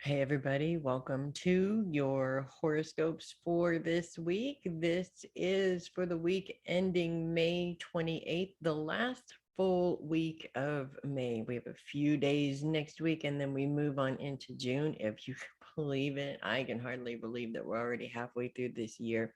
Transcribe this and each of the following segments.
Hey, everybody, welcome to your horoscopes for this week. This is for the week ending May 28th, the last full week of May. We have a few days next week and then we move on into June. If you can believe it, I can hardly believe that we're already halfway through this year.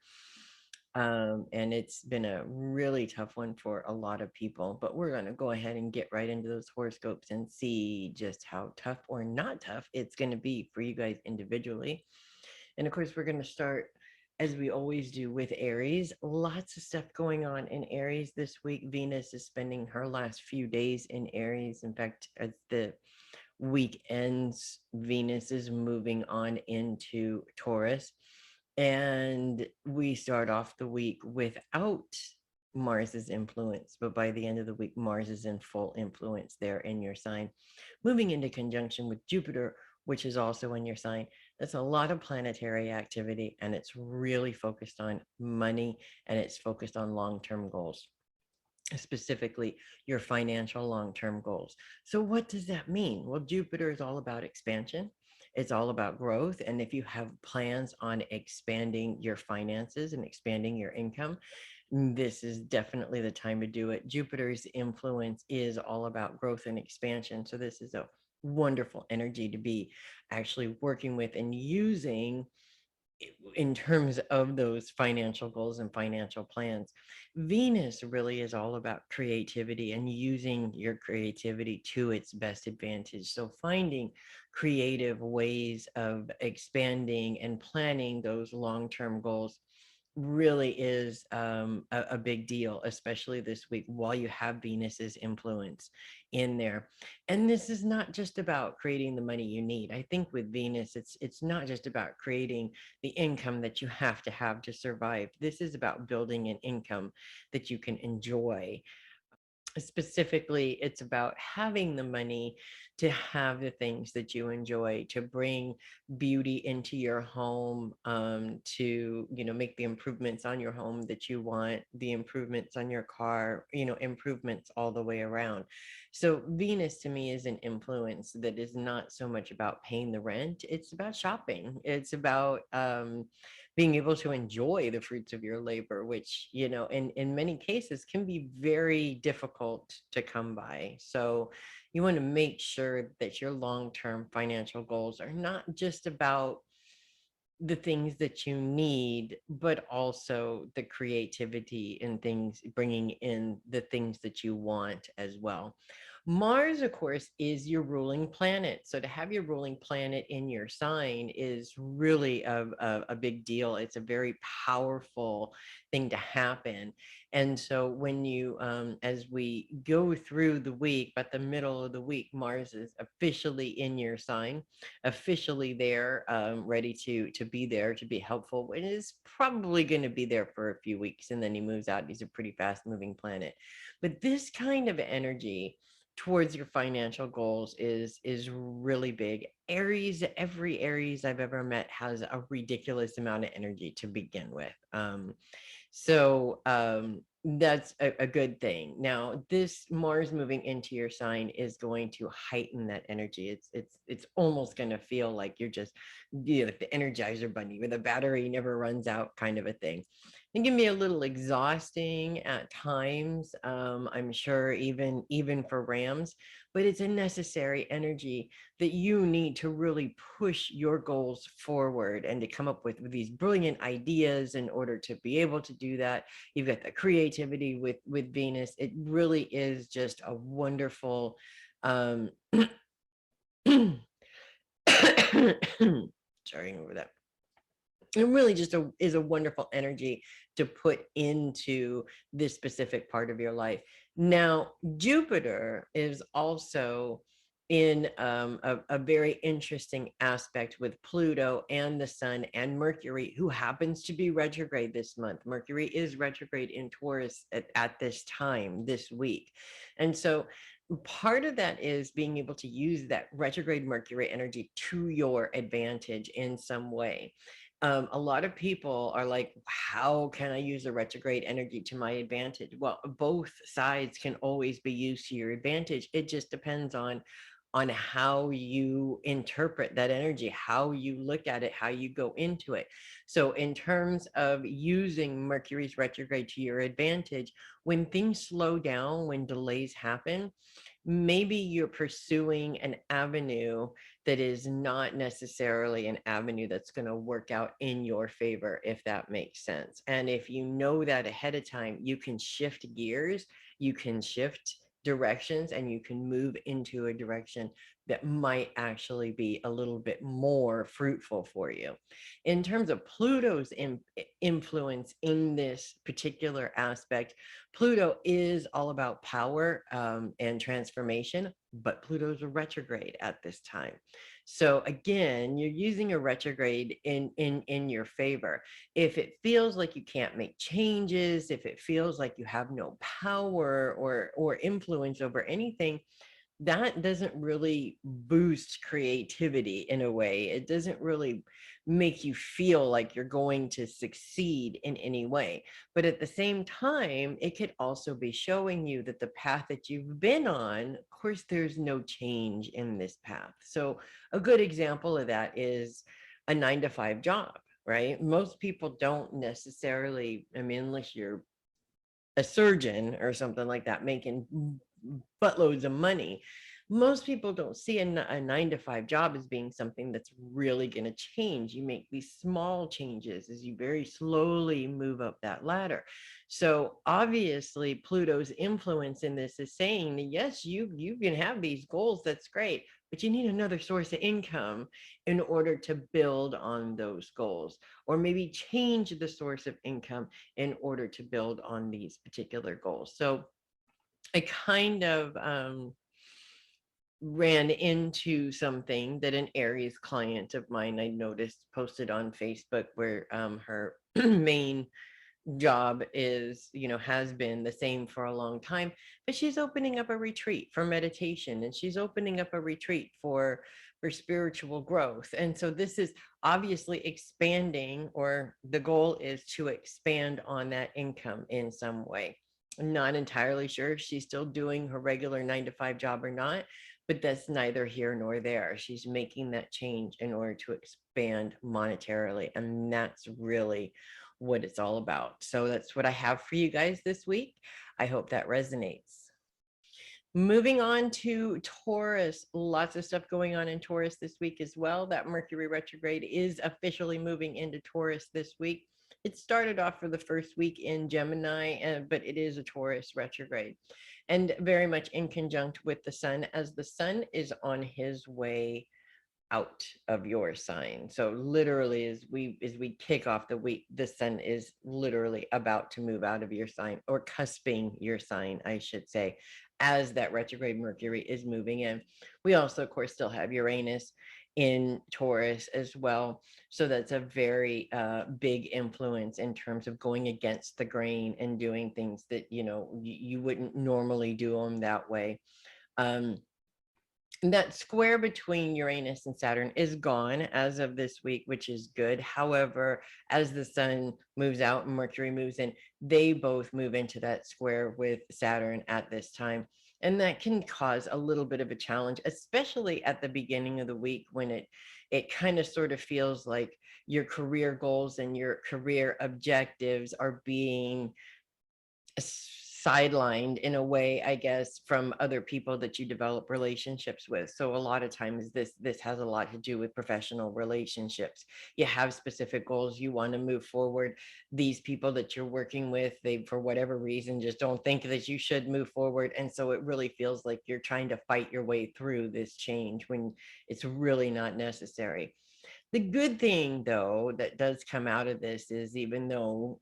And it's been a really tough one for a lot of people, but we're going to go ahead and get right into those horoscopes and see just how tough or not tough it's going to be for you guys individually. And of course, we're going to start as we always do with Aries. Lots of stuff going on in Aries this week. Venus is spending her last few days in Aries. In fact, as the week ends, Venus is moving on into Taurus. And we start off the week without Mars's influence, but by the end of the week, Mars is in full influence there in your sign, moving into conjunction with Jupiter, which is also in your sign. That's a lot of planetary activity, and it's really focused on money and it's focused on long-term goals, specifically your financial long-term goals. So what does that mean? Well, Jupiter is all about expansion. It's all about growth. And if you have plans on expanding your finances and expanding your income, this is definitely the time to do it. Jupiter's influence is all about growth and expansion. So this is a wonderful energy to be actually working with and using in terms of those financial goals and financial plans. Venus really is all about creativity and using your creativity to its best advantage. So finding creative ways of expanding and planning those long-term goals really is a big deal, especially this week while you have Venus's influence in there. And this is not just about creating the money you need. I think with Venus, it's not just about creating the income that you have to survive. This is about building an income that you can enjoy. Specifically, it's about having the money to have the things that you enjoy, to bring beauty into your home, to make the improvements on your home that you want, the improvements on your car, improvements all the way around. So Venus to me is an influence that is not so much about paying the rent. It's about shopping. It's about being able to enjoy the fruits of your labor, which, in many cases can be very difficult to come by. So you want to make sure that your long-term financial goals are not just about the things that you need, but also the creativity and things, bringing in the things that you want as well. Mars, of course, is your ruling planet. So to have your ruling planet in your sign is really a big deal. It's a very powerful thing to happen. And so when you, as we go through the week, but the middle of the week, Mars is officially in your sign, officially there, ready to be there, to be helpful. It is probably going to be there for a few weeks, and then he moves out. He's a pretty fast moving planet. But this kind of energy towards your financial goals is really big. Aries, every Aries I've ever met has a ridiculous amount of energy to begin with. So that's a good thing. Now, this Mars moving into your sign is going to heighten that energy. It's almost going to feel like you're just like the Energizer Bunny, where the battery never runs out, kind of a thing. It can be a little exhausting at times. I'm sure even for Rams, but it's a necessary energy that you need to really push your goals forward and to come up with these brilliant ideas in order to be able to do that. You've got the creativity with Venus. It really is just a wonderful sorry over that. It really just is a wonderful energy to put into this specific part of your life. Now, Jupiter is also in a very interesting aspect with Pluto and the Sun and Mercury, who happens to be retrograde this month. Mercury is retrograde in Taurus at this time, this week. And so part of that is being able to use that retrograde Mercury energy to your advantage in some way. A lot of people are like, how can I use the retrograde energy to my advantage? Well, both sides can always be used to your advantage. It just depends on on how you interpret that energy, how you look at it, how you go into it. So in terms of using Mercury's retrograde to your advantage, when things slow down, when delays happen, maybe you're pursuing an avenue that is not necessarily an avenue that's going to work out in your favor, if that makes sense. And if you know that ahead of time, you can shift gears, you can shift directions, and you can move into a direction that might actually be a little bit more fruitful for you. In terms of Pluto's influence in this particular aspect, Pluto is all about power and transformation, but Pluto's a retrograde at this time. So again, you're using a retrograde in your favor. If it feels like you can't make changes, if it feels like you have no power or influence over anything, that doesn't really boost creativity in a way. It doesn't really make you feel like you're going to succeed in any way. But at the same time, it could also be showing you that the path that you've been on, of course, there's no change in this path. So a good example of that is a 9 to 5 job, right? Most people don't necessarily, I mean, unless you're a surgeon or something like that, making buttloads of money, most people don't see a 9 to 5 job as being something that's really going to change. You make these small changes as you very slowly move up that ladder. So obviously Pluto's influence in this is saying that yes, you can have these goals, that's great, but you need another source of income in order to build on those goals, or maybe change the source of income in order to build on these particular goals. So I kind of ran into something that an Aries client of mine I noticed posted on Facebook, where her main job is, has been the same for a long time, but she's opening up a retreat for meditation, and she's opening up a retreat for spiritual growth. And so this is obviously expanding, or the goal is to expand on that income in some way. I'm not entirely sure if she's still doing her regular 9 to 5 job or not, but that's neither here nor there. She's making that change in order to expand monetarily, and that's really what it's all about. So that's what I have for you guys this week. I hope that resonates. Moving on to Taurus, lots of stuff going on in Taurus this week as well. That Mercury retrograde is officially moving into Taurus this week. It started off for the first week in Gemini, but it is a Taurus retrograde, and very much in conjunct with the sun, as the sun is on his way out of your sign. So literally, as we kick off the week, the sun is literally about to move out of your sign, or cusping your sign, I should say, as that retrograde Mercury is moving in. We also, of course, still have Uranus in Taurus as well. So that's a very big influence in terms of going against the grain and doing things that, you wouldn't normally do them that way. That square between Uranus and Saturn is gone as of this week, which is good. However, as the sun moves out and Mercury moves in, they both move into that square with Saturn at this time. And that can cause a little bit of a challenge, especially at the beginning of the week, when it kind of sort of feels like your career goals and your career objectives are being sidelined in a way, I guess, from other people that you develop relationships with. So a lot of times this has a lot to do with professional relationships. You have specific goals, you want to move forward. These people that you're working with, they, for whatever reason, just don't think that you should move forward. And so it really feels like you're trying to fight your way through this change when it's really not necessary. The good thing, though, that does come out of this is, even though,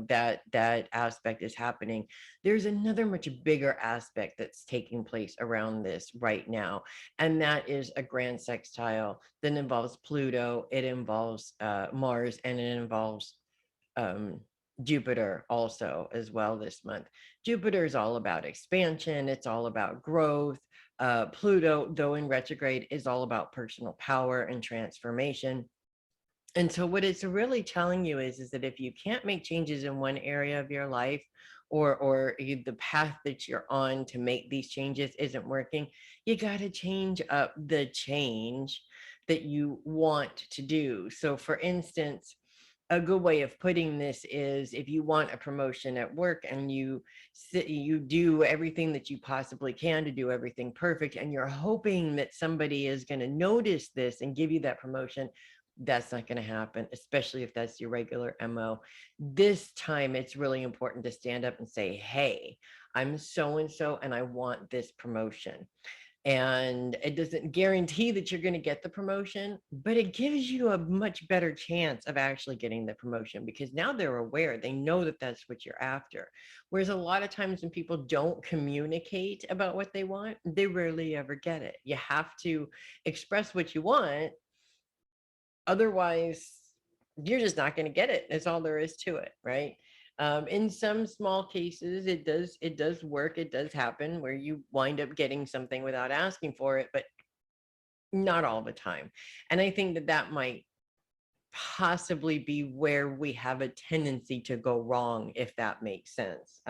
that aspect is happening, there's another much bigger aspect that's taking place around this right now. And that is a grand sextile that involves Pluto, it involves Mars, and it involves um, Jupiter also as well this month. Jupiter is all about expansion. It's all about growth. Pluto, though in retrograde, is all about personal power and transformation. And so what it's really telling you is that if you can't make changes in one area of your life, the path that you're on to make these changes isn't working, you got to change up the change that you want to do. So for instance, a good way of putting this is, if you want a promotion at work and you do everything that you possibly can to do everything perfect, and you're hoping that somebody is going to notice this and give you that promotion, that's not going to happen, especially if that's your regular MO. This time it's really important to stand up and say, hey, I'm so and so and I want this promotion. And it doesn't guarantee that you're going to get the promotion, but it gives you a much better chance of actually getting the promotion, because now they're aware, they know that that's what you're after. Whereas a lot of times when people don't communicate about what they want, they rarely ever get it. You have to express what you want, otherwise you're just not going to get it. That's all there is to it, right? In some small cases, it does work. It does happen where you wind up getting something without asking for it, but not all the time. And I think that that might possibly be where we have a tendency to go wrong, if that makes sense.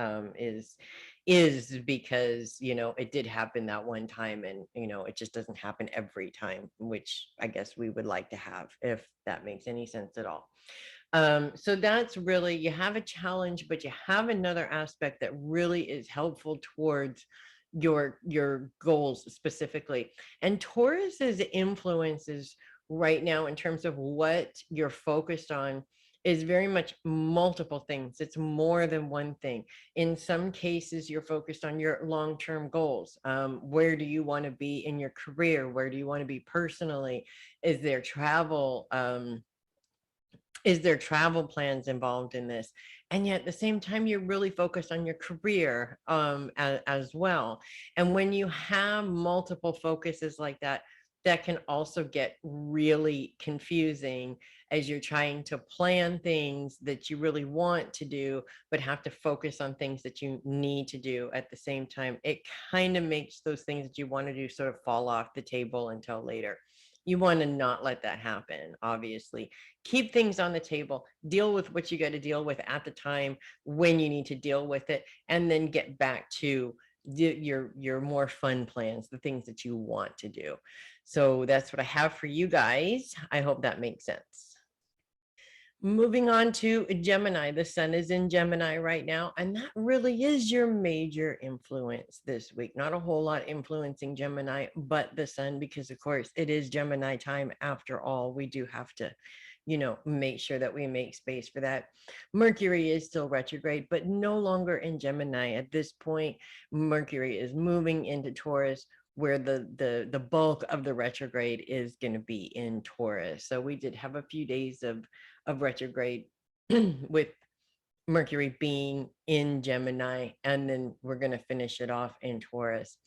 Is because, it did happen that one time, and it just doesn't happen every time, which I guess we would like to have, if that makes any sense at all. So that's really, you have a challenge, but you have another aspect that really is helpful towards your goals specifically. And Taurus's influences right now, in terms of what you're focused on, is very much multiple things. It's more than one thing. In some cases, you're focused on your long-term goals. Where do you want to be in your career? Where do you want to be personally? Is there travel? Is there travel plans involved in this? And yet at the same time, you're really focused on your career as well. And when you have multiple focuses like that, that can also get really confusing as you're trying to plan things that you really want to do, but have to focus on things that you need to do at the same time. It kind of makes those things that you want to do sort of fall off the table until later. You want to not let that happen, obviously. Keep things on the table, deal with what you got to deal with at the time when you need to deal with it, and then get back to your more fun plans, the things that you want to do. So that's what I have for you guys. I hope that makes sense. Moving on to Gemini. The sun is in Gemini right now, and that really is your major influence this week. Not a whole lot influencing Gemini, but the sun, because of course it is Gemini time after all. We do have to, make sure that we make space for that. Mercury is still retrograde, but no longer in Gemini at this point. Mercury is moving into Taurus, where the bulk of the retrograde is going to be in Taurus. So we did have a few days of retrograde with Mercury being in Gemini, and then we're going to finish it off in Taurus.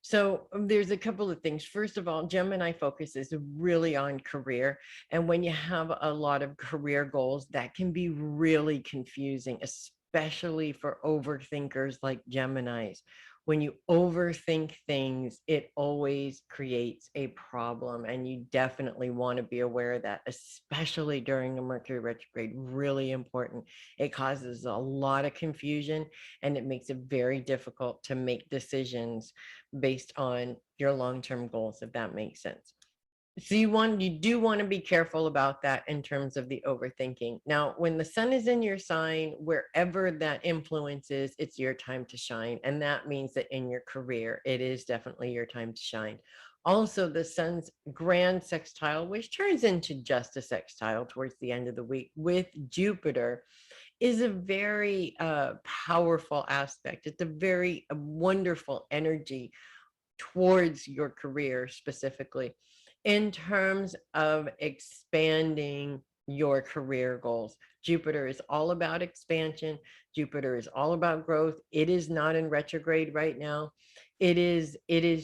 So there's a couple of things. First of all, Gemini focuses really on career. And when you have a lot of career goals, that can be really confusing, especially for overthinkers like Geminis. When you overthink things, it always creates a problem. And you definitely want to be aware of that, especially during a Mercury retrograde. Really important. It causes a lot of confusion, and it makes it very difficult to make decisions based on your long-term goals, if that makes sense. So you do want to be careful about that in terms of the overthinking. Now, when the sun is in your sign, wherever that influence is, it's your time to shine. And that means that in your career, it is definitely your time to shine. Also, the sun's grand sextile, which turns into just a sextile towards the end of the week with Jupiter, is a very powerful aspect. It's a very wonderful energy towards your career specifically, in terms of expanding your career goals. Jupiter is all about expansion. Jupiter is all about growth. It is not in retrograde right now. It is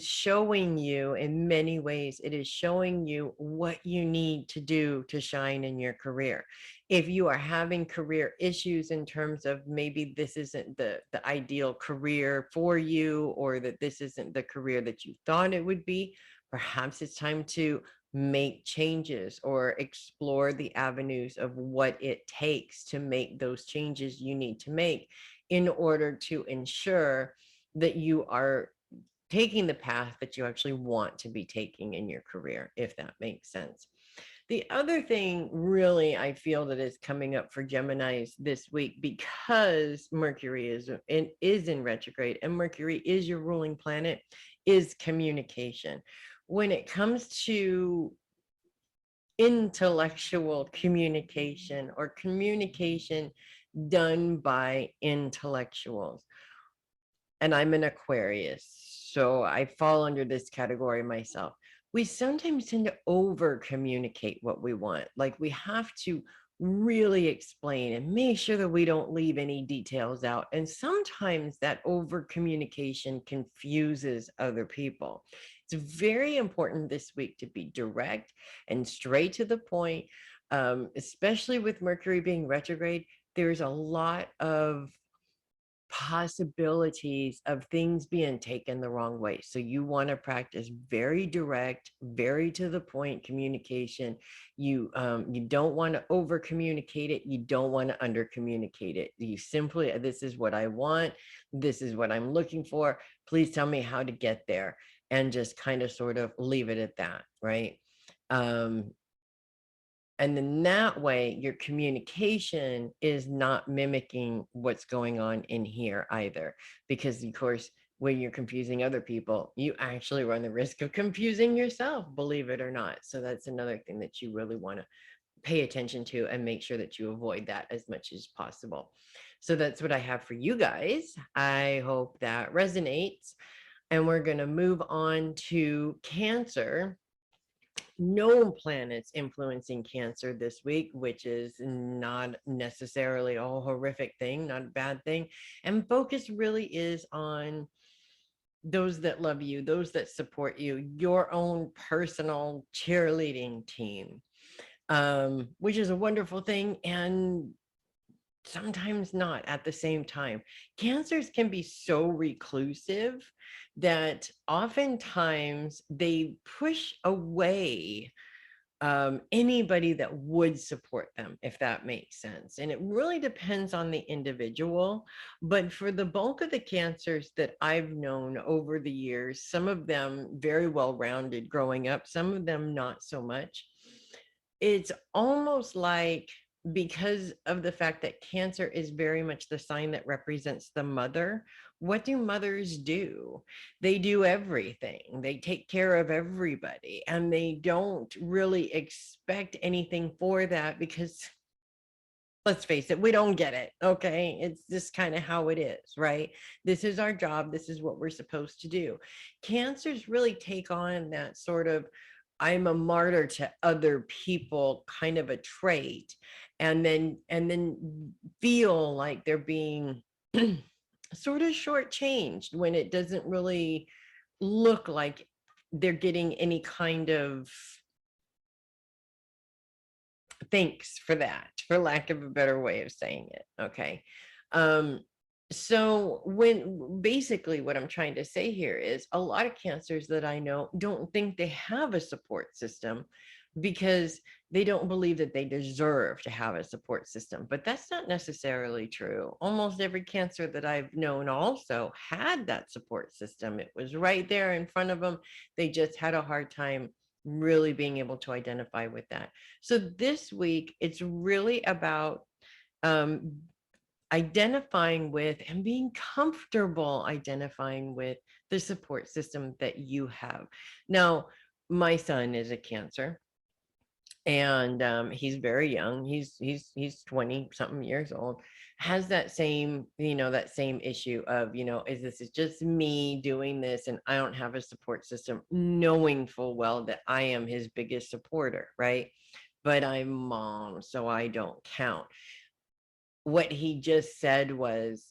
showing you, in many ways, it is showing you what you need to do to shine in your career. If you are having career issues in terms of maybe this isn't the ideal career for you, or that this isn't the career that you thought it would be, perhaps it's time to make changes or explore the avenues of what it takes to make those changes you need to make in order to ensure that you are taking the path that you actually want to be taking in your career, if that makes sense. The other thing really I feel that is coming up for Geminis this week, because Mercury is in retrograde and Mercury is your ruling planet, is communication. When it comes to intellectual communication or communication done by intellectuals, and I'm an Aquarius, so I fall under this category myself. We sometimes tend to over communicate what we want. Like we have to really explain and make sure that we don't leave any details out. And sometimes that over communication confuses other people. It's very important this week to be direct and straight to the point, especially with Mercury being retrograde. There's a lot of possibilities of things being taken the wrong way. So you want to practice very direct, very to the point communication. You don't want to over communicate it. You don't want to under communicate it. You simply, this is what I want. This is what I'm looking for. Please tell me how to get there, and just kind of sort of leave it at that, right? And then that way, your communication is not mimicking what's going on in here either. Because, of course, when you're confusing other people, you actually run the risk of confusing yourself, believe it or not. So that's another thing that you really want to pay attention to and make sure that you avoid that as much as possible. So that's what I have for you guys. I hope that resonates. And we're going to move on to Cancer. No planets influencing Cancer this week, which is not necessarily a horrific thing, not a bad thing. And focus really is on those that love you, those that support you, your own personal cheerleading team, which is a wonderful thing. And sometimes not at the same time. Cancers can be so reclusive that oftentimes they push away anybody that would support them, if that makes sense. And it really depends on the individual. But for the bulk of the Cancers that I've known over the years, some of them very well rounded growing up, some of them not so much. It's almost like, because of the fact that Cancer is very much the sign that represents the mother, what do mothers do? They do everything. They take care of everybody, and they don't really expect anything for that because, let's face it, we don't get it. Okay. It's just kind of how it is, right? This is our job. This is what we're supposed to do. Cancers really take on that sort of, I'm a martyr to other people kind of a trait, and then feel like they're being sort of shortchanged when it doesn't really look like they're getting any kind of thanks for that, for lack of a better way of saying it. Okay. So when basically what I'm trying to say here is, a lot of Cancers that I know don't think they have a support system because they don't believe that they deserve to have a support system. But that's not necessarily true. Almost every Cancer that I've known also had that support system. It was right there in front of them. They just had a hard time really being able to identify with that. So this week, it's really about identifying with and being comfortable identifying with the support system that you have. Now, my son is a Cancer, and he's very young. He's 20 something years old, has that same, that same issue of, is this is just me doing this and I don't have a support system, knowing full well that I am his biggest supporter, right? But I'm mom, so I don't count. What he just said was,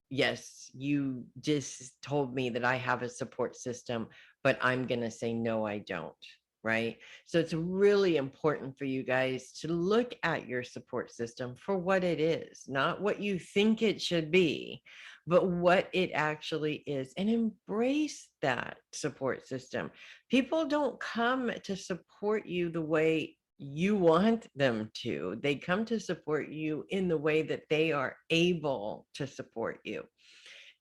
yes, you just told me that I have a support system, but I'm going to say, no, I don't. Right. So it's really important for you guys to look at your support system for what it is, not what you think it should be, but what it actually is, and embrace that support system. People don't come to support you the way you want them to. They come to support you in the way that they are able to support you.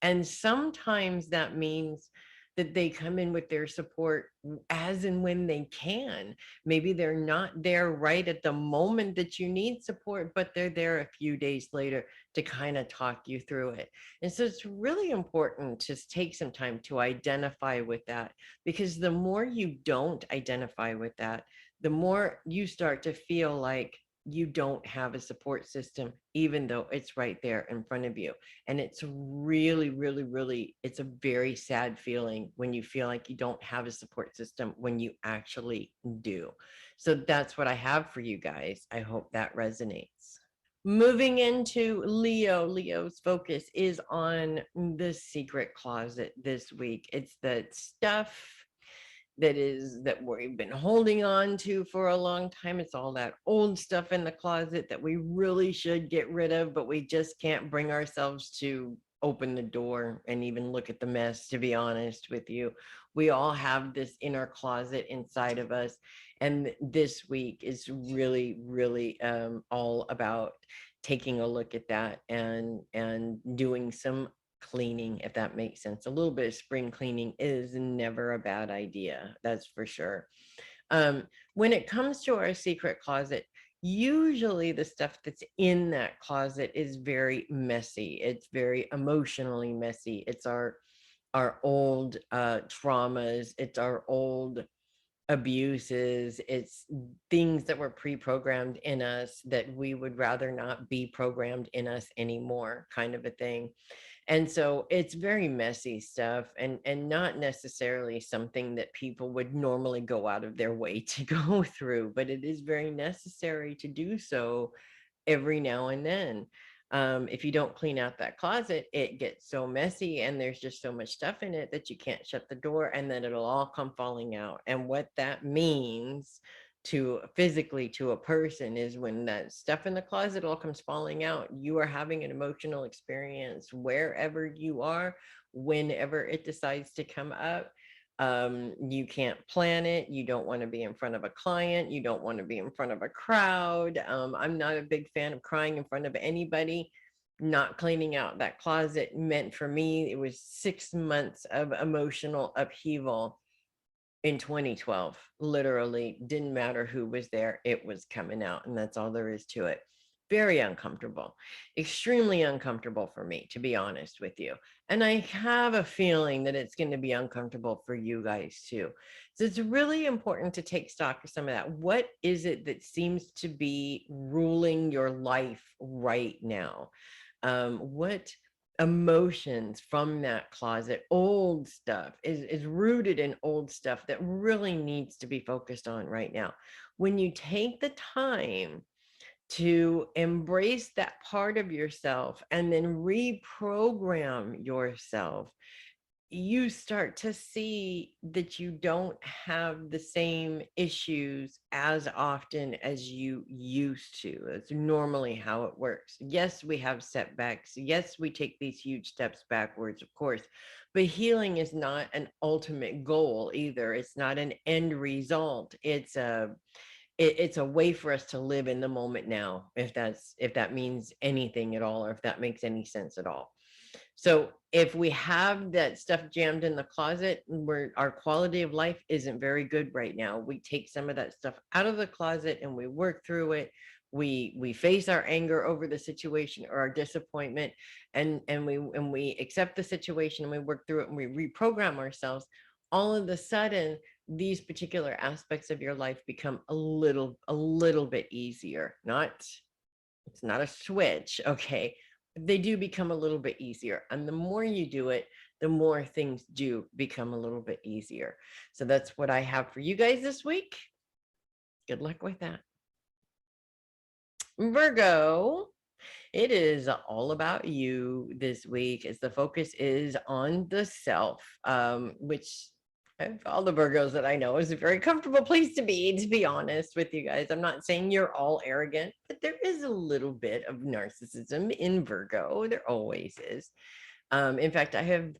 And sometimes that means that they come in with their support as and when they can. Maybe they're not there right at the moment that you need support, but they're there a few days later to kind of talk you through it. And so it's really important to take some time to identify with that, because the more you don't identify with that, the more you start to feel like you don't have a support system, even though it's right there in front of you. And it's really, really, really, it's a very sad feeling when you feel like you don't have a support system when you actually do. So that's what I have for you guys. I hope that resonates. Moving into Leo, Leo's focus is on the secret closet this week. It's that stuff that we've been holding on to for a long time. It's all that old stuff in the closet that we really should get rid of, but we just can't bring ourselves to open the door and even look at the mess, to be honest with you. We all have this inner closet inside of us. And this week is really, really all about taking a look at that and doing some cleaning, if that makes sense. A little bit of spring cleaning is never a bad idea, that's for sure. When it comes to our secret closet, usually the stuff that's in that closet is very messy. It's very emotionally messy. It's our old traumas. It's our old abuses. It's things that were pre-programmed in us that we would rather not be programmed in us anymore, kind of a thing. And so it's very messy stuff, and not necessarily something that people would normally go out of their way to go through, but it is very necessary to do so every now and then. If you don't clean out that closet, it gets so messy and there's just so much stuff in it that you can't shut the door, and then it'll all come falling out. And what that means to physically to a person is when that stuff in the closet all comes falling out, you are having an emotional experience wherever you are, whenever it decides to come up. You can't plan it. You don't want to be in front of a client. You don't want to be in front of a crowd. I'm not a big fan of crying in front of anybody. Not cleaning out that closet meant for me, it was 6 months of emotional upheaval in 2012. Literally didn't matter who was there, it was coming out, and that's all there is to it. Very uncomfortable, extremely uncomfortable for me, to be honest with you. And I have a feeling that it's going to be uncomfortable for you guys too. So it's really important to take stock of some of that. What is it that seems to be ruling your life right now? What emotions from that closet, old stuff, is rooted in old stuff that really needs to be focused on right now? When you take the time to embrace that part of yourself and then reprogram yourself, you start to see that you don't have the same issues as often as you used to. That's normally how it works. Yes, we have setbacks. Yes, we take these huge steps backwards, of course, but healing is not an ultimate goal either. It's not an end result. It's a way for us to live in the moment now, if that means anything at all, or if that makes any sense at all. So if we have that stuff jammed in the closet, where our quality of life isn't very good right now, we take some of that stuff out of the closet and we work through it. We face our anger over the situation or our disappointment, and we accept the situation and we work through it and we reprogram ourselves. All of a sudden, these particular aspects of your life become a little bit easier. It's not a switch, okay? They do become a little bit easier. And the more you do it, the more things do become a little bit easier. So that's what I have for you guys this week. Good luck with that. Virgo, it is all about you this week, as the focus is on the self, which of all the Virgos that I know is a very comfortable place to be honest with you guys. I'm not saying you're all arrogant, but there is a little bit of narcissism in Virgo. There always is. In fact, I have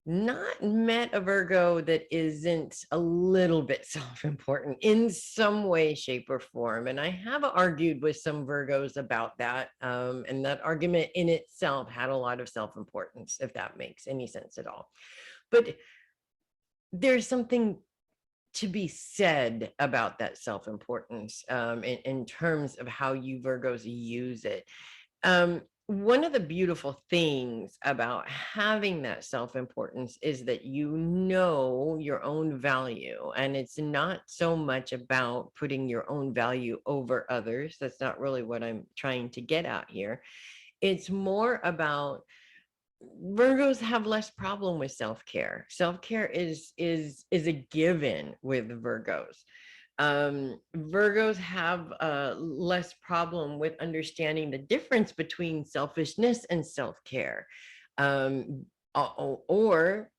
not met a Virgo that isn't a little bit self-important in some way, shape, or form. And I have argued with some Virgos about that. And that argument in itself had a lot of self-importance, if that makes any sense at all. But there's something to be said about that self-importance in terms of how you Virgos use it. One of the beautiful things about having that self-importance is that you know your own value, and it's not so much about putting your own value over others. That's not really what I'm trying to get at here. It's more about Virgos have less problem with self-care. Self-care is a given with Virgos. Virgos have less problem with understanding the difference between selfishness and self-care. Or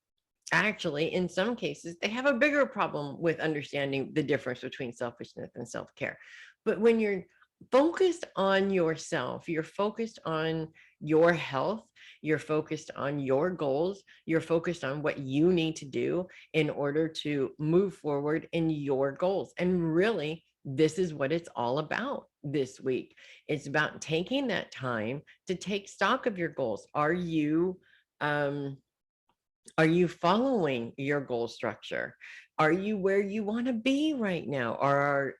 actually, in some cases, they have a bigger problem with understanding the difference between selfishness and self-care. But when you're focused on yourself, you're focused on your health, you're focused on your goals, you're focused on what you need to do in order to move forward in your goals. And really, this is what it's all about this week. It's about taking that time to take stock of your goals. Are you following your goal structure? Are you where you want to be right now? Or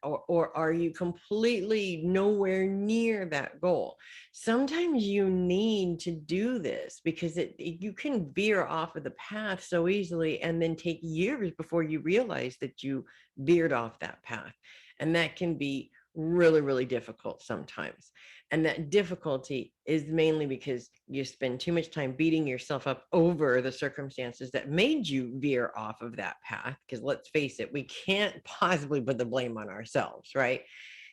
are you completely nowhere near that goal? Sometimes you need to do this because you can veer off of the path so easily and then take years before you realize that you veered off that path. And that can be really, really difficult sometimes. And that difficulty is mainly because you spend too much time beating yourself up over the circumstances that made you veer off of that path. Because let's face it, we can't possibly put the blame on ourselves, right?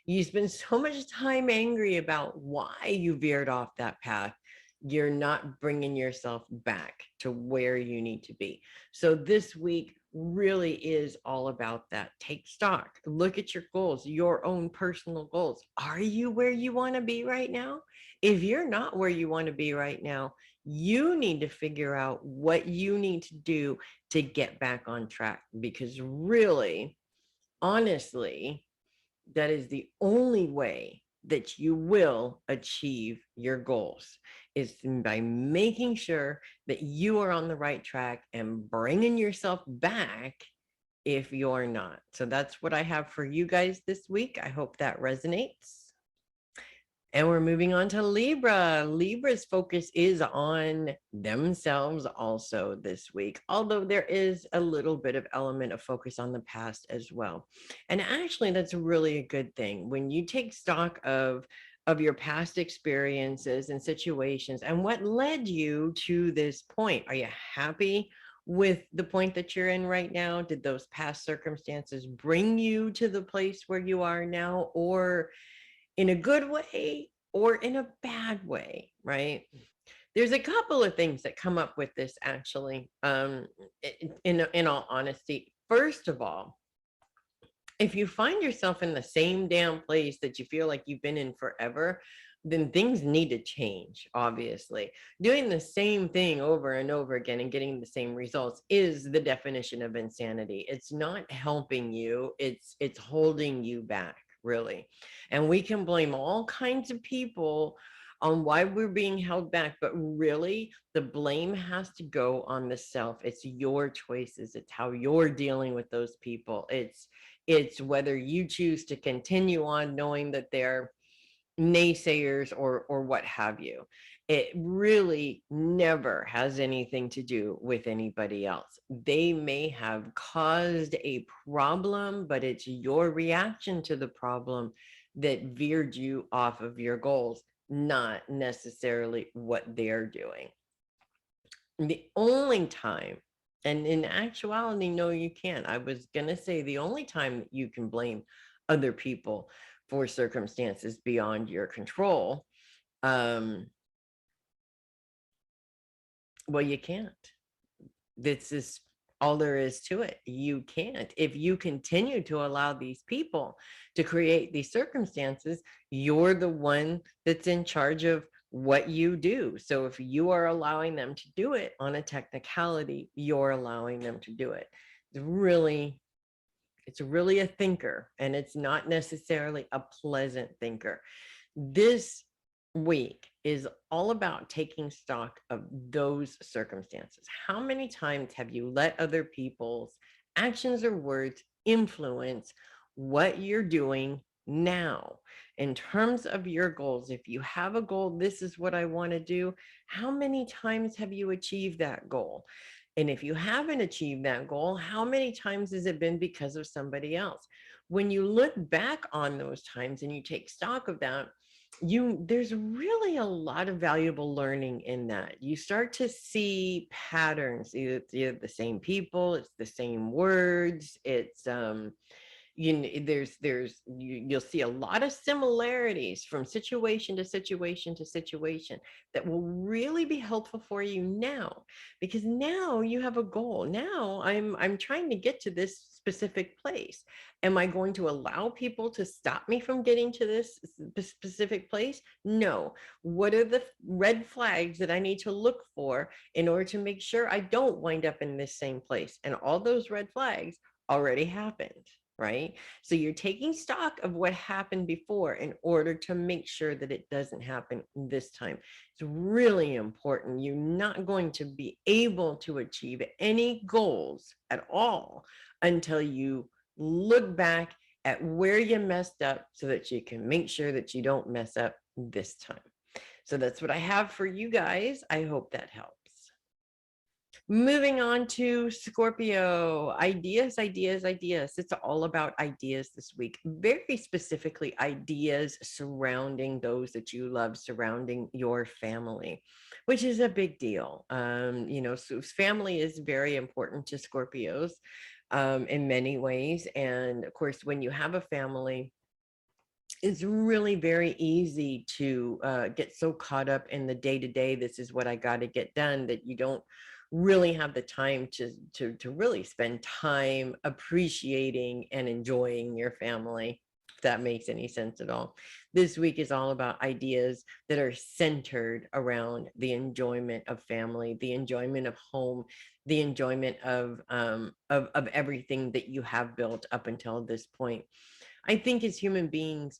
You spend so much time angry about why you veered off that path. You're not bringing yourself back to where you need to be. So this week really is all about that. Take stock, look at your goals, your own personal goals. Are you where you want to be right now? If you're not where you want to be right now, you need to figure out what you need to do to get back on track, because really, honestly, that is the only way that you will achieve your goals, is by making sure that you are on the right track and bringing yourself back if you're not. So that's what I have for you guys this week. I hope that resonates. And we're moving on to Libra. Libra's focus is on themselves also this week, although there is a little bit of element of focus on the past as well. And actually, that's really a good thing. When you take stock of your past experiences and situations and what led you to this point, are you happy with the point that you're in right now? Did those past circumstances bring you to the place where you are now, or in a good way or in a bad way, right? There's a couple of things that come up with this actually, in all honesty. First of all, if you find yourself in the same damn place that you feel like you've been in forever, then things need to change, obviously. Doing the same thing over and over again and getting the same results is the definition of insanity. It's not helping you, it's holding you back, really. And we can blame all kinds of people on why we're being held back, but really the blame has to go on the self. It's your choices, it's how you're dealing with those people. It's whether you choose to continue on knowing that they're naysayers or what have you. It really never has anything to do with anybody else. They may have caused a problem, but it's your reaction to the problem that veered you off of your goals, not necessarily what they're doing. The only time, and in actuality, no, you can't. I was going to say the only time you can blame other people for circumstances beyond your control, well, you can't. This is all there is to it. You can't. If you continue to allow these people to create these circumstances, you're the one that's in charge of what you do. So if you are allowing them to do it on a technicality, you're allowing them to do it. It's really a thinker, and it's not necessarily a pleasant thinker. This week is all about taking stock of those circumstances. How many times have you let other people's actions or words influence what you're doing now? In terms of your goals, if you have a goal, this is what I want to do. How many times have you achieved that goal? And if you haven't achieved that goal, how many times has it been because of somebody else? When you look back on those times and you take stock of that, there's really a lot of valuable learning in that. You start to see patterns. It's either the same people, it's the same words, it's you'll see a lot of similarities from situation to situation to situation that will really be helpful for you now, because now you have a goal. Now I'm trying to get to this specific place. Am I going to allow people to stop me from getting to this specific place? No. What are the red flags that I need to look for in order to make sure I don't wind up in this same place? And all those red flags already happened, right? So you're taking stock of what happened before in order to make sure that it doesn't happen this time. It's really important. You're not going to be able to achieve any goals at all until you look back at where you messed up so that you can make sure that you don't mess up this time. So that's what I have for you guys. I hope that helps. Moving on to Scorpio, ideas. It's all about ideas this week, very specifically ideas surrounding those that you love, surrounding your family, which is a big deal. So family is very important to Scorpios in many ways. And of course, when you have a family, it's really very easy to get so caught up in the day-to-day, this is what I got to get done, that you don't really have the time to really spend time appreciating and enjoying your family, if that makes any sense at all. This week is all about ideas that are centered around the enjoyment of family, the enjoyment of home, the enjoyment of everything that you have built up until this point. I think as human beings,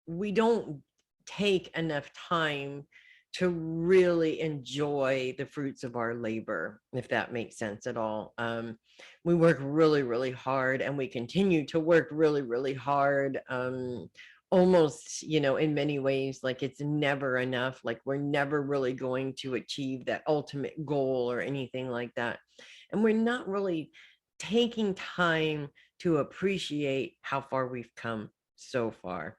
we don't take enough time to really enjoy the fruits of our labor, if that makes sense at all. We work really, really hard, and we continue to work really, really hard. Almost, in many ways, like it's never enough. Like we're never really going to achieve that ultimate goal or anything like that. And we're not really taking time to appreciate how far we've come so far.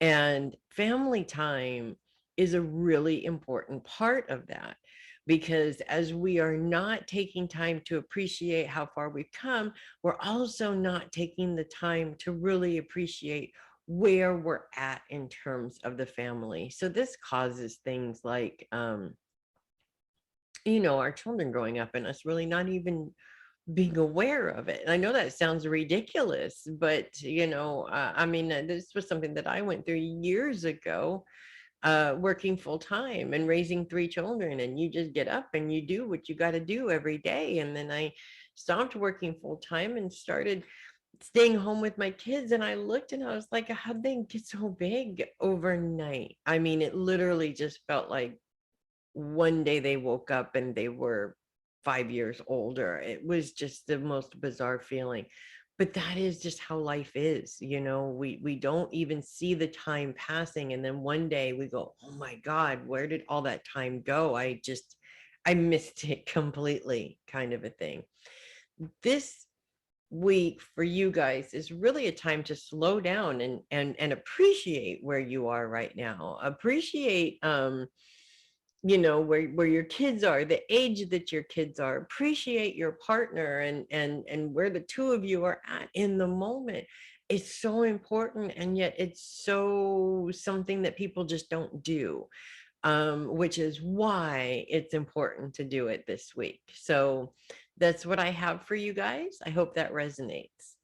And family time is a really important part of that, because as we are not taking time to appreciate how far we've come, we're also not taking the time to really appreciate where we're at in terms of the family. So this causes things like, our children growing up and us really not even being aware of it. And I know that sounds ridiculous, but this was something that I went through years ago, working full time and raising 3 children, and you just get up and you do what you got to do every day. And then I stopped working full time and started staying home with my kids, and I looked and I was like, how'd they get so big overnight? I mean, it literally just felt like one day they woke up and they were 5 years older. It was just the most bizarre feeling. But that is just how life is. We don't even see the time passing. And then one day we go, oh my God, where did all that time go? I missed it completely, kind of a thing. This week for you guys is really a time to slow down and appreciate where you are right now. Appreciate where your kids are, the age that your kids are. Appreciate your partner and where the two of you are at in the moment. It's so important, and yet it's so something that people just don't do, which is why it's important to do it this week. So that's what I have for you guys. I hope that resonates.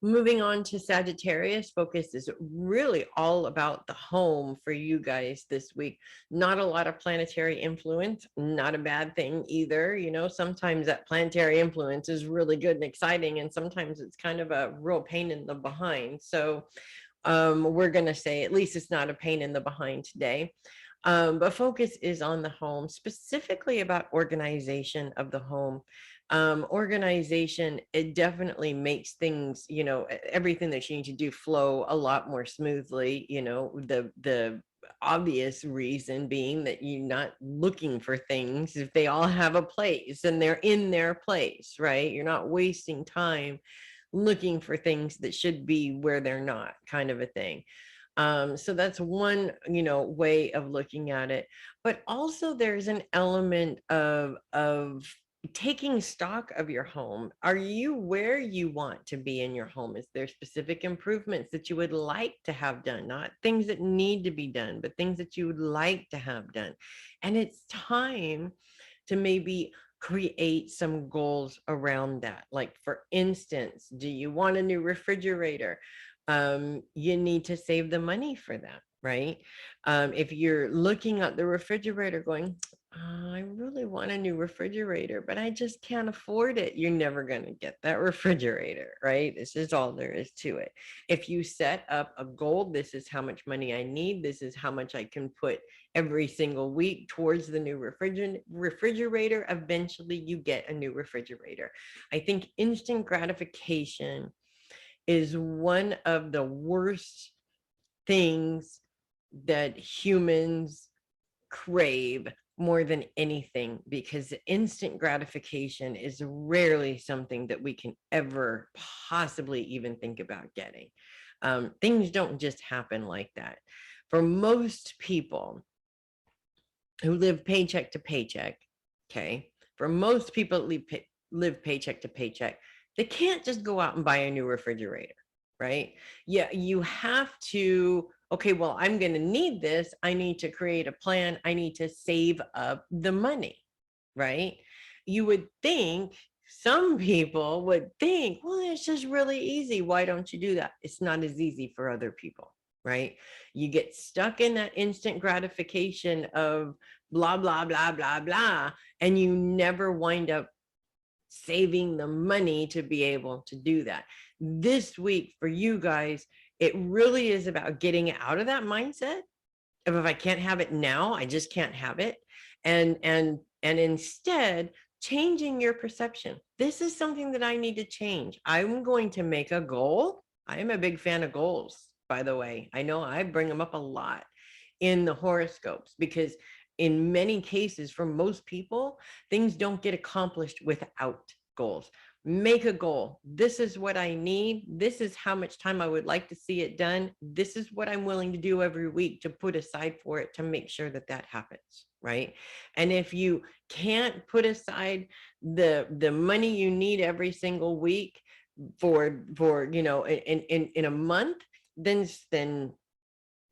Moving on to Sagittarius, focus is really all about the home for you guys this week. Not a lot of planetary influence, not a bad thing either. You know, sometimes that planetary influence is really good and exciting, and sometimes it's kind of a real pain in the behind. So we're going to say at least it's not a pain in the behind today. But focus is on the home, specifically about organization of the home. Organization, it definitely makes things, you know, everything that you need to do flow a lot more smoothly. You know, the obvious reason being that you're not looking for things if they all have a place and they're in their place, right? You're not wasting time looking for things that should be where they're not, kind of a thing. So that's one, you know, way of looking at it. But also there's an element of taking stock of your home. Are you where you want to be in your home? Is there specific improvements that you would like to have done? Not things that need to be done, but things that you would like to have done. And it's time to maybe create some goals around that. Like, for instance, do you want a new refrigerator? You need to save the money for that, right? If you're looking at the refrigerator going, "Oh, I really want a new refrigerator, but I just can't afford it," you're never going to get that refrigerator, right? This is all there is to it. If you set up a goal, this is how much money I need, this is how much I can put every single week towards the new refrigerator, eventually you get a new refrigerator. I think instant gratification is one of the worst things that humans crave more than anything, because instant gratification is rarely something that we can ever possibly even think about getting. Things don't just happen like that. For most people who live paycheck to paycheck, okay, for most people that live paycheck to paycheck, they can't just go out and buy a new refrigerator, right? Yeah, you have to, okay, well, I'm going to need this. I need to create a plan. I need to save up the money, right? You would think, some people would think, well, it's just really easy. Why don't you do that? It's not as easy for other people, right? You get stuck in that instant gratification of blah, blah, blah, blah, blah, and you never wind up saving the money to be able to do that. This week for you guys, it really is about getting out of that mindset of, if I can't have it now, I just can't have it. And instead changing your perception. This is something that I need to change. I'm going to make a goal. I am a big fan of goals, by the way. I know I bring them up a lot in the horoscopes, because in many cases, for most people, things don't get accomplished without goals. Make a goal. This is what I need. This is how much time I would like to see it done. This is what I'm willing to do every week to put aside for it to make sure that that happens, right? And if you can't put aside the money you need every single week for you know, in a month, then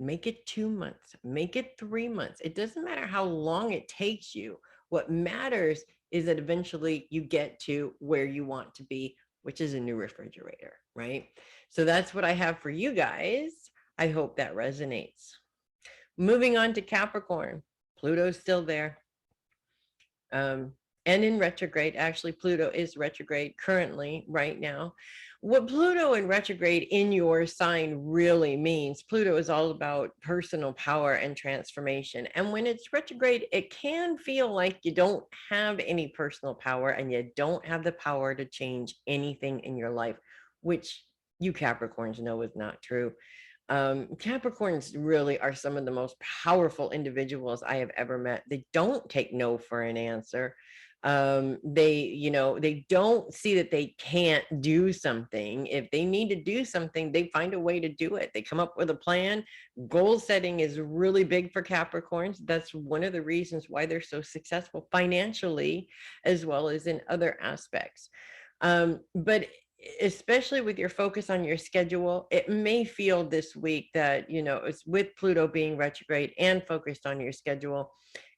make it 2 months, make it 3 months. It doesn't matter how long it takes you. What matters is that eventually you get to where you want to be, which is a new refrigerator, right? So that's what I have for you guys. I hope that resonates. Moving on to Capricorn. Pluto's still there. And in retrograde. Actually, Pluto is retrograde currently right now. What Pluto in retrograde in your sign really means, Pluto is all about personal power and transformation. And when it's retrograde, it can feel like you don't have any personal power and you don't have the power to change anything in your life, which you Capricorns know is not true. Capricorns really are some of the most powerful individuals I have ever met. They don't take no for an answer. They don't see that they can't do something. If they need to do something, they find a way to do it. They come up with a plan. Goal setting is really big for Capricorns. That's one of the reasons why they're so successful financially, as well as in other aspects. But especially with your focus on your schedule, it may feel this week that, you know, it's with Pluto being retrograde and focused on your schedule,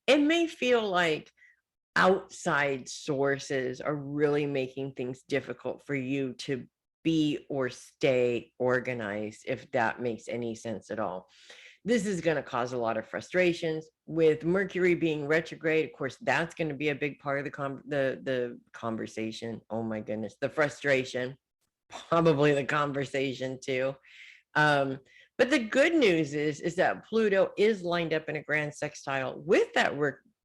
it may feel like outside sources are really making things difficult for you to be or stay organized, if that makes any sense at all. This is going to cause a lot of frustrations with Mercury being retrograde. Of course, that's going to be a big part of the conversation. Oh my goodness, the frustration, probably the conversation too. But the good news is that Pluto is lined up in a grand sextile with that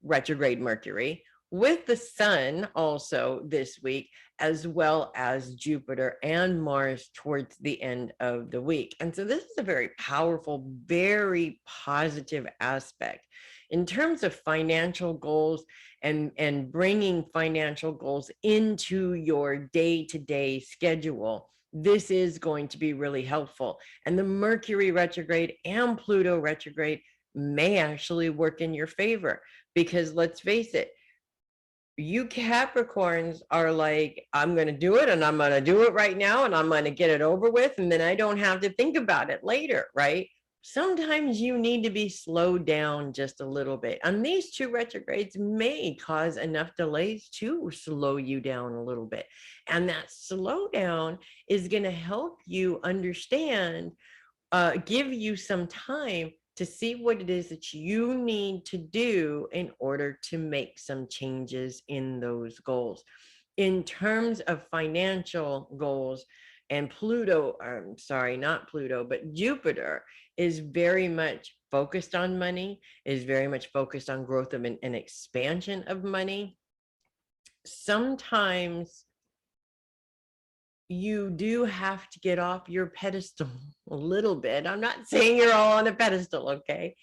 retrograde Mercury, with the sun also this week, as well as Jupiter and Mars towards the end of the week. And so this is a very powerful, very positive aspect in terms of financial goals and bringing financial goals into your day-to-day schedule. This is going to be really helpful. And the Mercury retrograde and Pluto retrograde may actually work in your favor, because let's face it, you Capricorns are like, I'm going to do it, and I'm going to do it right now, and I'm going to get it over with, and then I don't have to think about it later, right? Sometimes you need to be slowed down just a little bit. And these two retrogrades may cause enough delays to slow you down a little bit. And that slowdown is going to help you understand, give you some time to see what it is that you need to do in order to make some changes in those goals. In terms of financial goals, and Pluto, I'm sorry, not Pluto, but Jupiter is very much focused on money, is very much focused on growth of an expansion of money. Sometimes you do have to get off your pedestal a little bit. I'm not saying you're all on a pedestal, okay?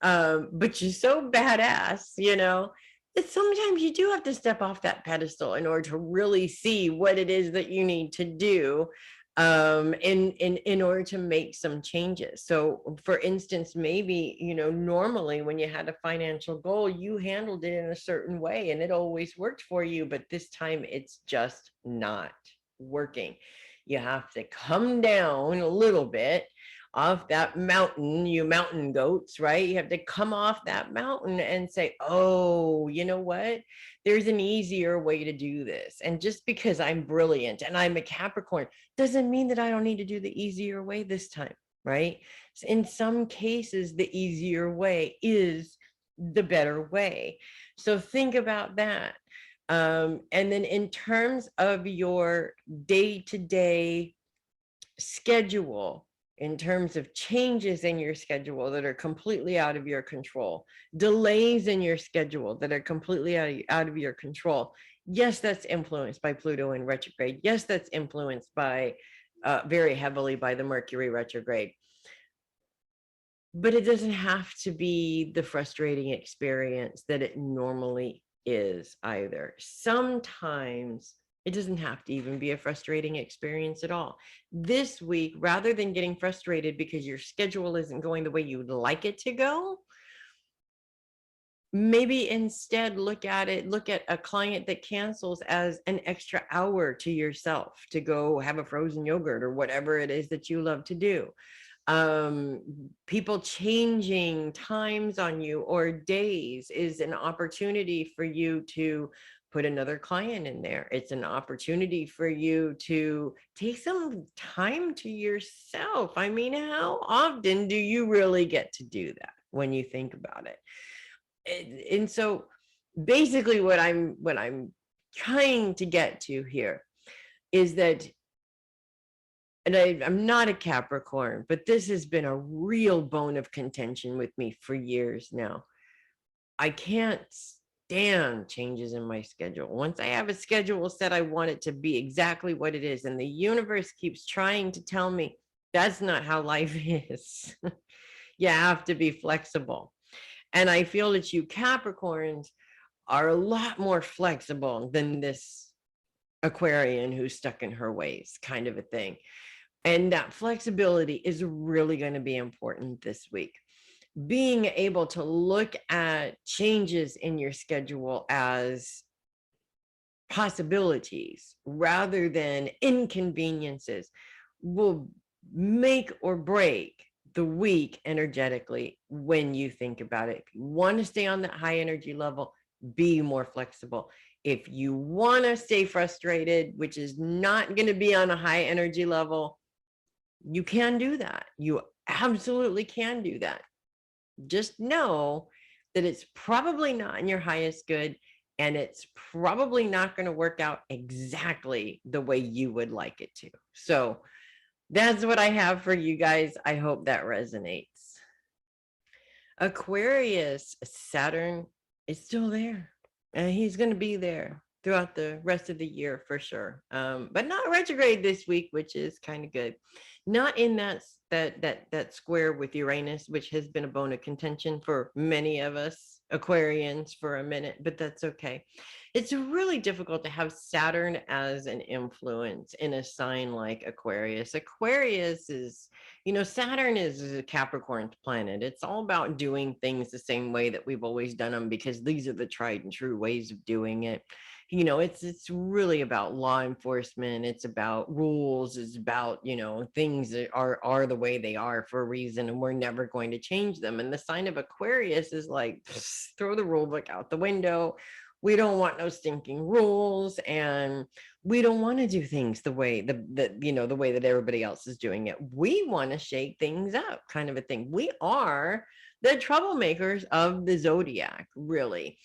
But you're so badass, you know, that sometimes you do have to step off that pedestal in order to really see what it is that you need to do in order to make some changes. So for instance, maybe, you know, normally when you had a financial goal, you handled it in a certain way and it always worked for you, but this time it's just not working. You have to come down a little bit off that mountain, you mountain goats, right? You have to come off that mountain and say, oh, you know what? There's an easier way to do this. And just because I'm brilliant and I'm a Capricorn doesn't mean that I don't need to do the easier way this time, right? In some cases, the easier way is the better way. So think about that. And then in terms of your day-to-day schedule, in terms of changes in your schedule that are completely out of your control, delays in your schedule that are completely out of your control. Yes, that's influenced by Pluto in retrograde. Yes, that's influenced by very heavily by the Mercury retrograde. But it doesn't have to be the frustrating experience that it normally is either. Sometimes it doesn't have to even be a frustrating experience at all. This week, rather than getting frustrated because your schedule isn't going the way you'd like it to go, maybe instead look at a client that cancels as an extra hour to yourself to go have a frozen yogurt or whatever it is that you love to do. People changing times on you or days is an opportunity for you to put another client in there. It's an opportunity for you to take some time to yourself. I mean, how often do you really get to do that when you think about it? And so basically what I'm trying to get to here is that, and I'm not a Capricorn, but this has been a real bone of contention with me for years now. I can't stand changes in my schedule. Once I have a schedule set, I want it to be exactly what it is. And the universe keeps trying to tell me that's not how life is. You have to be flexible. And I feel that you Capricorns are a lot more flexible than this Aquarian who's stuck in her ways, kind of a thing. And that flexibility is really going to be important this week. Being able to look at changes in your schedule as possibilities rather than inconveniences will make or break the week energetically when you think about it. If you want to stay on that high energy level, be more flexible. If you want to stay frustrated, which is not going to be on a high energy level, you can do that. You absolutely can do that. Just know that it's probably not in your highest good, and it's probably not going to work out exactly the way you would like it to. So that's what I have for you guys. I hope that resonates. Aquarius, Saturn is still there, and he's going to be there throughout the rest of the year for sure. But not retrograde this week, which is kind of good. Not in that square with Uranus, which has been a bone of contention for many of us Aquarians for a minute, but that's okay. It's really difficult to have Saturn as an influence in a sign like Aquarius. Aquarius is, Saturn is a Capricorn planet. It's all about doing things the same way that we've always done them, because these are the tried and true ways of doing it. It's really about law enforcement. It's about rules. It's about, things that are the way they are for a reason, and we're never going to change them. And the sign of Aquarius is like, throw the rule book out the window. We don't want no stinking rules, and we don't want to do things the way the way that everybody else is doing it. We want to shake things up, kind of a thing. We are the troublemakers of the zodiac, really.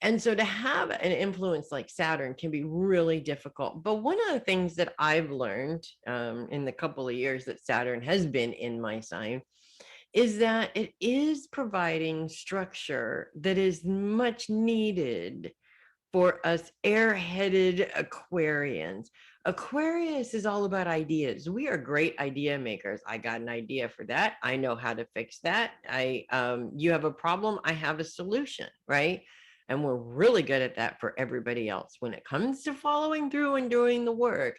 And so to have an influence like Saturn can be really difficult. But one of the things that I've learned in the couple of years that Saturn has been in my sign is that it is providing structure that is much needed for us airheaded Aquarians. Aquarius is all about ideas. We are great idea makers. I got an idea for that. I know how to fix that. You have a problem, I have a solution, right? And we're really good at that for everybody else. When it comes to following through and doing the work,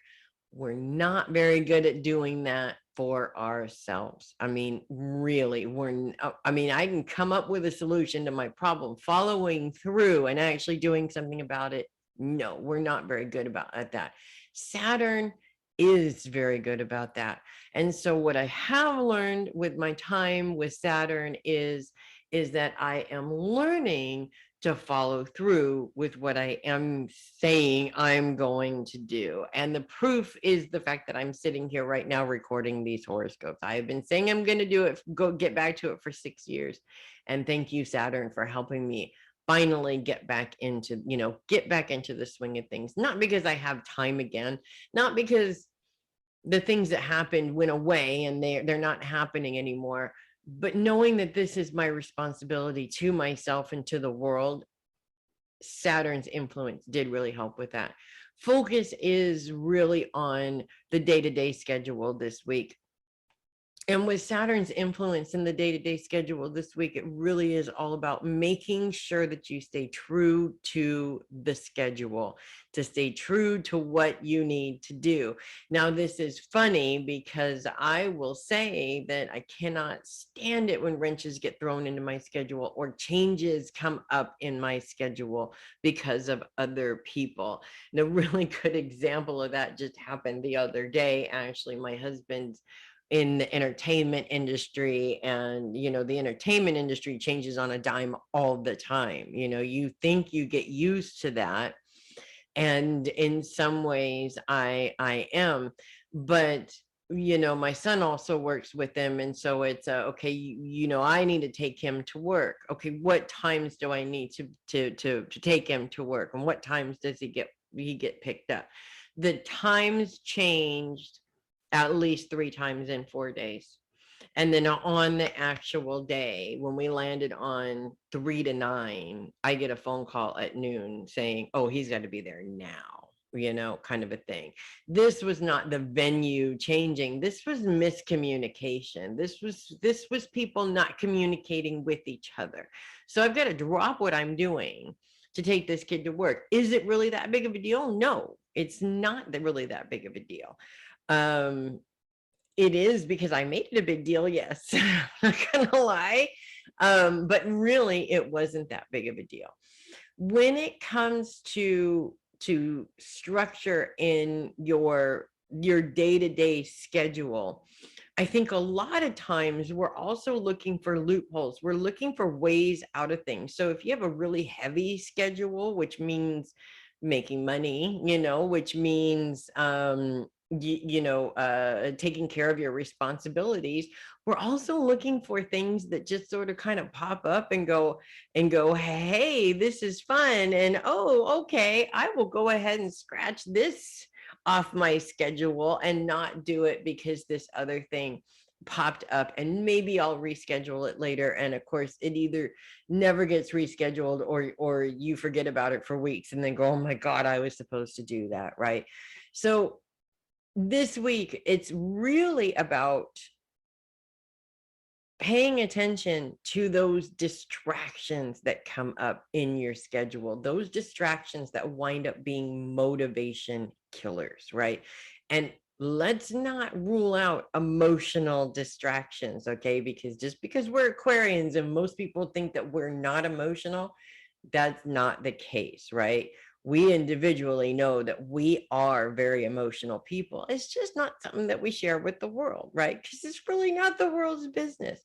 we're not very good at doing that for ourselves. I mean, really, I can come up with a solution to my problem. Following through and actually doing something about it, no, we're not very good at that. Saturn is very good about that. And so what I have learned with my time with Saturn is that I am learning to follow through with what I am saying I'm going to do. And the proof is the fact that I'm sitting here right now recording these horoscopes. I have been saying I'm going to do it, get back to it for 6 years. And thank you, Saturn, for helping me finally get back into the swing of things. Not because I have time again, not because the things that happened went away and they're not happening anymore, but knowing that this is my responsibility to myself and to the world. Saturn's influence did really help with that. Focus is really on the day-to-day schedule this week. And with Saturn's influence in the day-to-day schedule this week, it really is all about making sure that you stay true to the schedule, to stay true to what you need to do. Now, this is funny because I will say that I cannot stand it when wrenches get thrown into my schedule or changes come up in my schedule because of other people. And a really good example of that just happened the other day. Actually, my husband's in the entertainment industry, and the entertainment industry changes on a dime all the time. You think you get used to that, and in some ways I am, but my son also works with them, and so it's okay, I need to take him to work. Okay, what times do I need to take him to work, and what times does he get picked up? The times changed at least 3 times in 4 days. And then on the actual day, when we landed on 3 to 9, I get a phone call at noon saying, oh, he's got to be there now, kind of a thing. This was not the venue changing. This was miscommunication. This was people not communicating with each other. So I've got to drop what I'm doing to take this kid to work. Is it really that big of a deal? No, it's not really that big of a deal. It is because I made it a big deal. Yes, I'm not gonna lie. But really it wasn't that big of a deal. When it comes to structure in your day-to-day schedule, I think a lot of times we're also looking for loopholes. We're looking for ways out of things. So if you have a really heavy schedule, which means making money, which means taking care of your responsibilities. We're also looking for things that just sort of kind of pop up and go, hey, this is fun, and oh, okay, I will go ahead and scratch this off my schedule and not do it because this other thing popped up, and maybe I'll reschedule it later. And of course, it either never gets rescheduled, or you forget about it for weeks and then go, oh my God, I was supposed to do that, right? So this week, it's really about paying attention to those distractions that come up in your schedule, those distractions that wind up being motivation killers, right? And let's not rule out emotional distractions, okay? Because just because we're Aquarians and most people think that we're not emotional, that's not the case, right? We individually know that we are very emotional people. It's just not something that we share with the world, right? Because it's really not the world's business.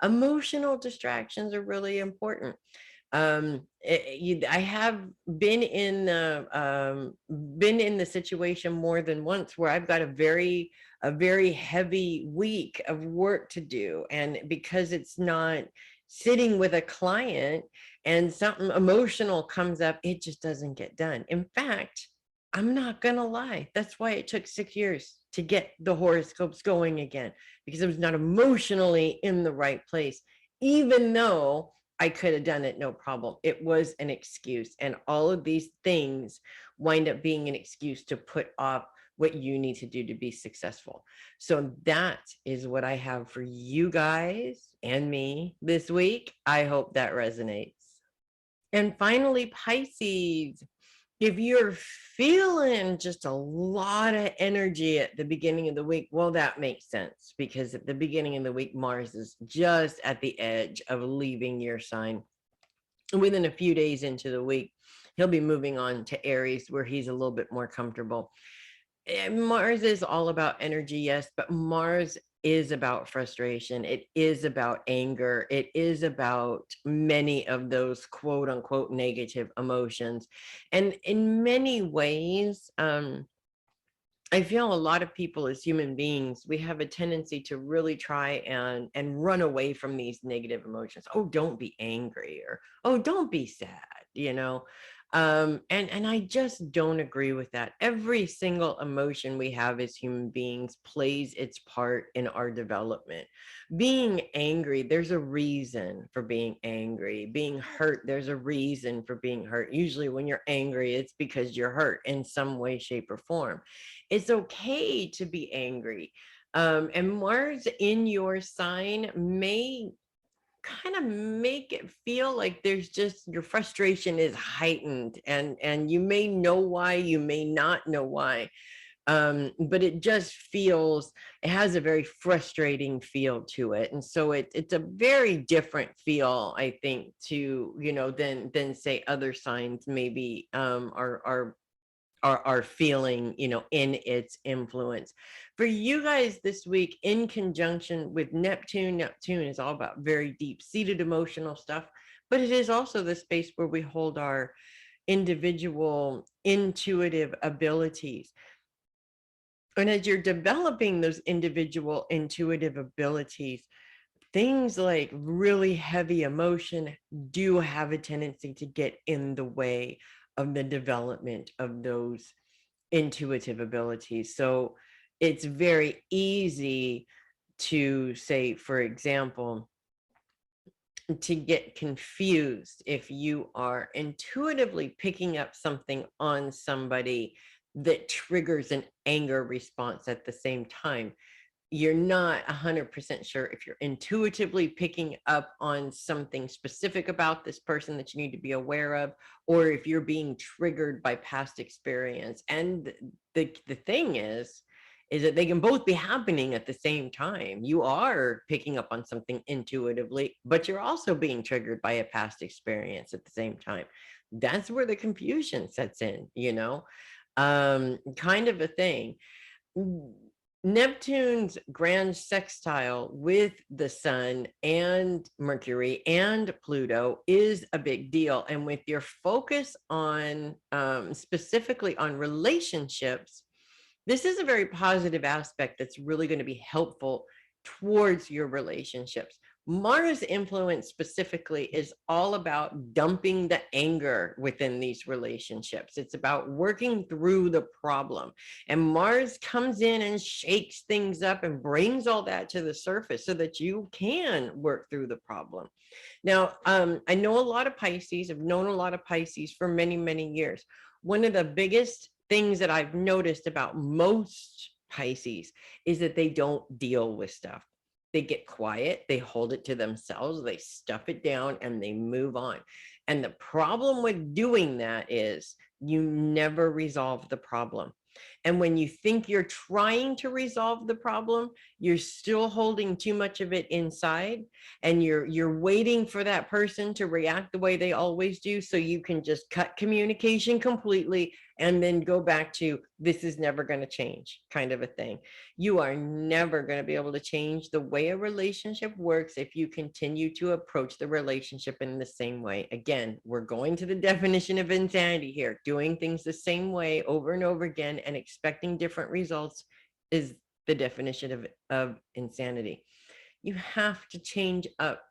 Emotional distractions are really important. I have been in the situation more than once where I've got a very heavy week of work to do, and because it's not sitting with a client and something emotional comes up, it just doesn't get done. In fact, I'm not gonna lie, that's why it took 6 years to get the horoscopes going again, because I was not emotionally in the right place, even though I could have done it no problem. It was an excuse. And all of these things wind up being an excuse to put off what you need to do to be successful. So that is what I have for you guys and me this week. I hope that resonates. And finally, Pisces, if you're feeling just a lot of energy at the beginning of the week, well, that makes sense, because at the beginning of the week, Mars is just at the edge of leaving your sign. Within a few days into the week, he'll be moving on to Aries, where he's a little bit more comfortable. Mars is all about energy, yes, but Mars is about frustration. It is about anger. It is about many of those quote unquote negative emotions. And in many ways, I feel a lot of people as human beings, we have a tendency to really try and run away from these negative emotions. Oh, don't be angry, or oh, don't be sad. And I just don't agree with that. Every single emotion we have as human beings plays its part in our development. Being angry, there's a reason for being angry. Being hurt, there's a reason for being hurt. Usually when you're angry, it's because you're hurt in some way, shape, or form. It's okay to be angry. And Mars in your sign may kind of make it feel like there's just, your frustration is heightened, and you may know why, you may not know why. But it just feels, it has a very frustrating feel to it. And so it's a very different feel, I think, to, than say other signs maybe are feeling, in its influence. For you guys this week, in conjunction with Neptune is all about very deep-seated emotional stuff, but it is also the space where we hold our individual intuitive abilities. And as you're developing those individual intuitive abilities, things like really heavy emotion do have a tendency to get in the way of the development of those intuitive abilities. So it's very easy to say, for example, to get confused if you are intuitively picking up something on somebody that triggers an anger response at the same time. You're not 100% sure if you're intuitively picking up on something specific about this person that you need to be aware of, or if you're being triggered by past experience. And the thing is that they can both be happening at the same time. You are picking up on something intuitively, but you're also being triggered by a past experience at the same time. That's where the confusion sets in, kind of a thing. Neptune's grand sextile with the sun and Mercury and Pluto is a big deal. And with your focus on specifically on relationships, this is a very positive aspect that's really going to be helpful towards your relationships. Mars influence specifically is all about dumping the anger within these relationships. It's about working through the problem. And Mars comes in and shakes things up and brings all that to the surface so that you can work through the problem. Now, I know a lot of Pisces. I've known a lot of Pisces for many, many years. One of the biggest things that I've noticed about most Pisces is that they don't deal with stuff. They get quiet, they hold it to themselves, they stuff it down, and they move on. And the problem with doing that is you never resolve the problem. And when you think you're trying to resolve the problem, you're still holding too much of it inside, and you're waiting for that person to react the way they always do, so you can just cut communication completely and then go back to this is never going to change kind of a thing. You are never going to be able to change the way a relationship works if you continue to approach the relationship in the same way. Again, we're going to the definition of insanity here. Doing things the same way over and over again and expecting different results is the definition of insanity. You have to change up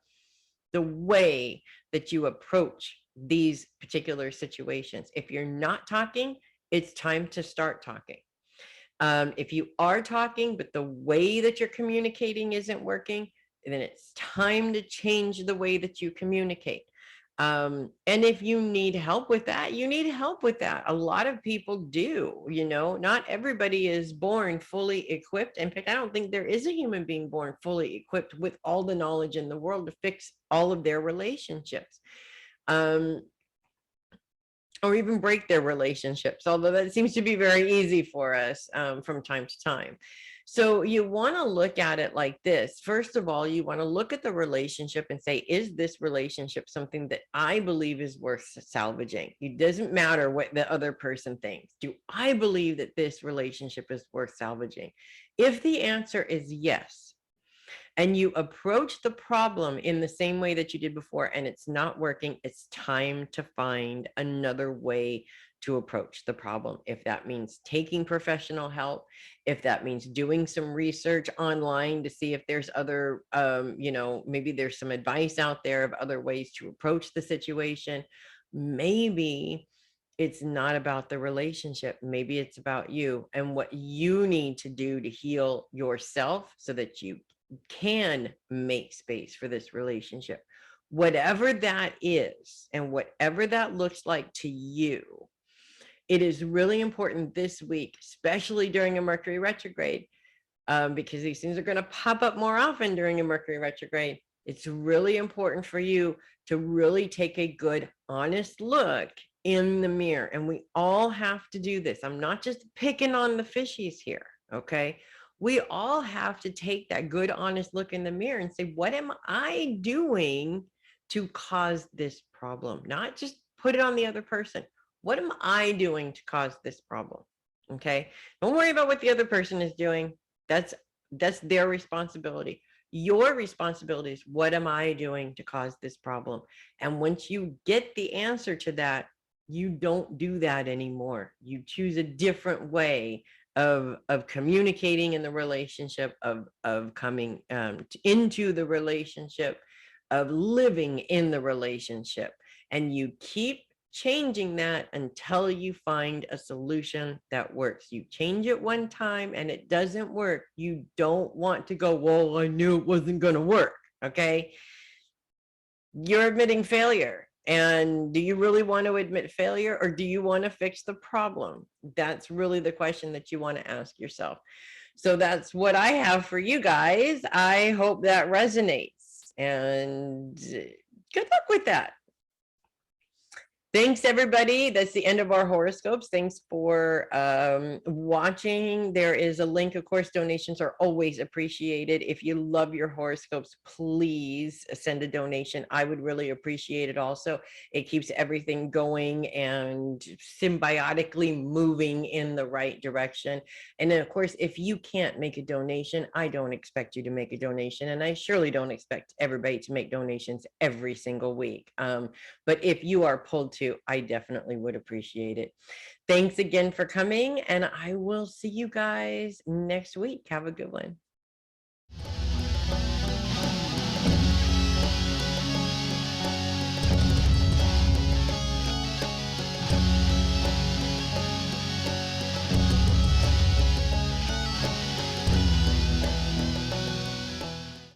the way that you approach these particular situations. If you're not talking, it's time to start talking. If you are talking, but the way that you're communicating isn't working, then it's time to change the way that you communicate. And if you need help with that, you need help with that. A lot of people do, not everybody is born fully equipped. In fact, I don't think there is a human being born fully equipped with all the knowledge in the world to fix all of their relationships. Or even break their relationships, although that seems to be very easy for us from time to time. So you want to look at it like this. First of all, you want to look at the relationship and say, is this relationship something that I believe is worth salvaging? It doesn't matter what the other person thinks. Do I believe that this relationship is worth salvaging? If the answer is yes, and you approach the problem in the same way that you did before and it's not working, it's time to find another way to approach the problem. If that means taking professional help, if that means doing some research online to see if there's other, maybe there's some advice out there of other ways to approach the situation. Maybe it's not about the relationship. Maybe it's about you and what you need to do to heal yourself so that you can make space for this relationship. Whatever that is, and whatever that looks like to you, it is really important this week, especially during a Mercury retrograde, because these things are going to pop up more often during a Mercury retrograde. It's really important for you to really take a good, honest look in the mirror. And we all have to do this. I'm not just picking on the fishies here, okay? We all have to take that good, honest look in the mirror and say, what am I doing to cause this problem? Not just put it on the other person. What am I doing to cause this problem? Okay. Don't worry about what the other person is doing. That's their responsibility. Your responsibility is, what am I doing to cause this problem? And once you get the answer to that, you don't do that anymore. You choose a different way of communicating in the relationship, of coming into the relationship, of living in the relationship. And you keep changing that until you find a solution that works. You change it one time and it doesn't work. You don't want to go, well, I knew it wasn't going to work. Okay. You're admitting failure. And do you really want to admit failure, or do you want to fix the problem? That's really the question that you want to ask yourself. So that's what I have for you guys. I hope that resonates, and good luck with that. Thanks, everybody. That's the end of our horoscopes. Thanks for watching. There is a link. Of course, donations are always appreciated. If you love your horoscopes, please send a donation. I would really appreciate it also. It keeps everything going and symbiotically moving in the right direction. And then, of course, if you can't make a donation, I don't expect you to make a donation. And I surely don't expect everybody to make donations every single week. But if you are pulled to, I definitely would appreciate it. Thanks again for coming, and I will see you guys next week. Have a good one.